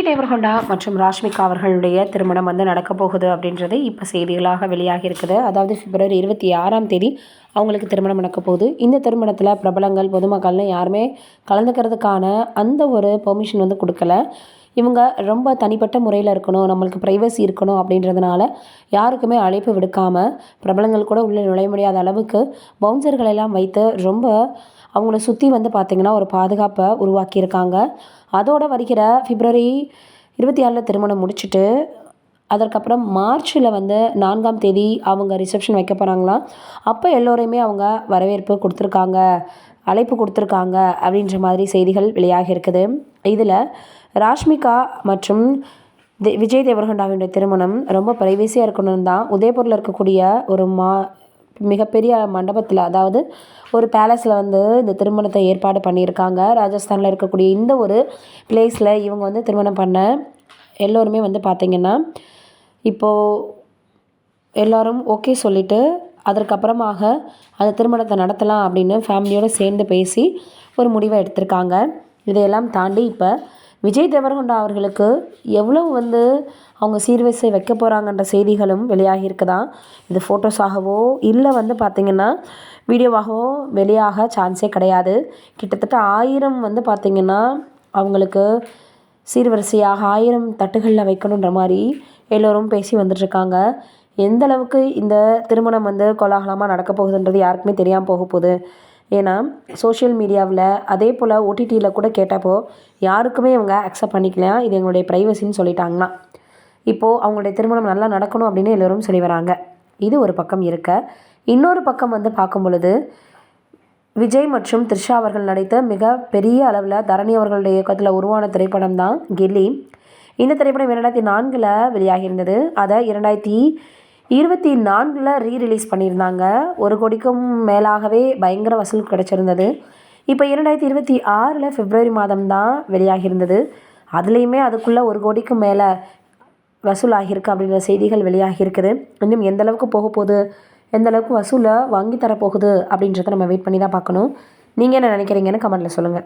விஜய் தேவர்கொண்டா மற்றும் ராஷ்மிகா அவர்களுடைய திருமணம் வந்து நடக்க போகுது அப்படின்றது இப்போ செய்திகளாக வெளியாகி இருக்குது. அதாவது February 26 அவங்களுக்கு திருமணம் நடக்க போகுது. இந்த திருமணத்தில் பிரபலங்கள் பொதுமக்கள்னு யாருமே கலந்துக்கிறதுக்கான அந்த ஒரு பெர்மிஷன் வந்து கொடுக்கல. இவங்க ரொம்ப தனிப்பட்ட முறையில் இருக்கணும், நம்மளுக்கு ப்ரைவசி இருக்கணும் அப்படின்றதுனால யாருக்குமே அழைப்பு விடுக்காமல் பிரபலங்கள் கூட உள்ளே நுழைய முடியாத அளவுக்கு பவுன்சர்கள் எல்லாம் வைத்து ரொம்ப அவங்கள சுற்றி வந்து பார்த்திங்கன்னா ஒரு பாதுகாப்பை உருவாக்கியிருக்காங்க. அதோடு வருகிற February 26 திருமணம் முடிச்சுட்டு அதற்கப்புறம் மார்ச்சில் வந்து 4 அவங்க ரிசப்ஷன் வைக்க போகிறாங்களாம். அப்போ எல்லோரையுமே அவங்க வரவேற்பு கொடுத்துருக்காங்க, அழைப்பு கொடுத்துருக்காங்க அப்படின்ற மாதிரி செய்திகள் வெளியாகி இருக்குது. இதில் ராஷ்மிகா மற்றும் விஜய் தேவர்கொண்டாவினுடைய திருமணம் ரொம்ப ப்ரைவேசியாக இருக்கணும்னு தான் உதயபூரில் இருக்கக்கூடிய ஒரு மிகப்பெரிய மண்டபத்தில், அதாவது ஒரு பேலஸில் வந்து இந்த திருமணத்தை ஏற்பாடு பண்ணியிருக்காங்க. ராஜஸ்தானில் இருக்கக்கூடிய இந்த ஒரு பிளேஸில் இவங்க வந்து திருமணம் பண்ண எல்லோருமே வந்து பார்த்திங்கன்னா இப்போது எல்லோரும் ஓகே சொல்லிவிட்டு அதற்கப்புறமாக அந்த திருமணத்தை நடத்தலாம் அப்படின்னு ஃபேமிலியோடு சேர்ந்து பேசி ஒரு முடிவை எடுத்திருக்காங்க. இதையெல்லாம் தாண்டி இப்போ விஜய் தேவர்கொண்டா அவர்களுக்கு எவ்வளோ வந்து அவங்க சீர்வரிசை வைக்க போகிறாங்கன்ற செய்திகளும் வெளியாகி இருக்குதான். இது ஃபோட்டோஸாகவோ இல்லை வந்து பார்த்திங்கன்னா வீடியோவாகவோ வெளியாக சான்ஸே கிடையாது. கிட்டத்தட்ட 1000 வந்து பார்த்திங்கன்னா அவங்களுக்கு சீர்வரிசையாக 1000 தட்டுகளில் வைக்கணுன்ற மாதிரி எல்லோரும் பேசி வந்துட்டுருக்காங்க. எந்த அளவுக்கு இந்த திருமணம் வந்து கோலாகலமாக நடக்க போகுதுன்றது யாருக்குமே தெரியாமல் போக போகுது. ஏன்னா சோஷியல் மீடியாவில் அதே போல் OTTயில் கூட கேட்டப்போ யாருக்குமே இவங்க அக்செப்ட் பண்ணிக்கலாம், இது எங்களுடைய ப்ரைவசின்னு சொல்லிட்டாங்கன்னா. இப்போது அவங்களுடைய திருமணம் நல்லா நடக்கணும் அப்படின்னு எல்லோரும் சொல்லி வராங்க. இது ஒரு பக்கம் இருக்க, இன்னொரு பக்கம் வந்து பார்க்கும் பொழுது விஜய் மற்றும் த்ரிஷா அவர்கள் நடித்த மிக பெரிய அளவில் தரணி அவர்களுடைய இயக்கத்தில் உருவான திரைப்படம் தான் கில்லி. இந்த திரைப்படம் 2004 வெளியாகியிருந்தது. அதை 2024 ரீரிலீஸ் பண்ணியிருந்தாங்க. 1 கோடிக்கும் மேலாகவே பயங்கர வசூல் கிடைச்சிருந்தது. இப்போ 2026 February மாதம் தான் வெளியாகியிருந்தது. அதுலேயுமே அதுக்குள்ளே 1 கோடிக்கும் மேலே வசூல் ஆகியிருக்கு அப்படின்ற செய்திகள் வெளியாகியிருக்குது. இன்னும் எந்த அளவுக்கு போக போகுது, எந்த அளவுக்கு வசூலை வாங்கி தரப்போகுது அப்படின்றத நம்ம வெயிட் பண்ணி தான் பார்க்கணும். நீங்கள் என்ன நினைக்கிறீங்கன்னு கமெண்ட்டில் சொல்லுங்கள்.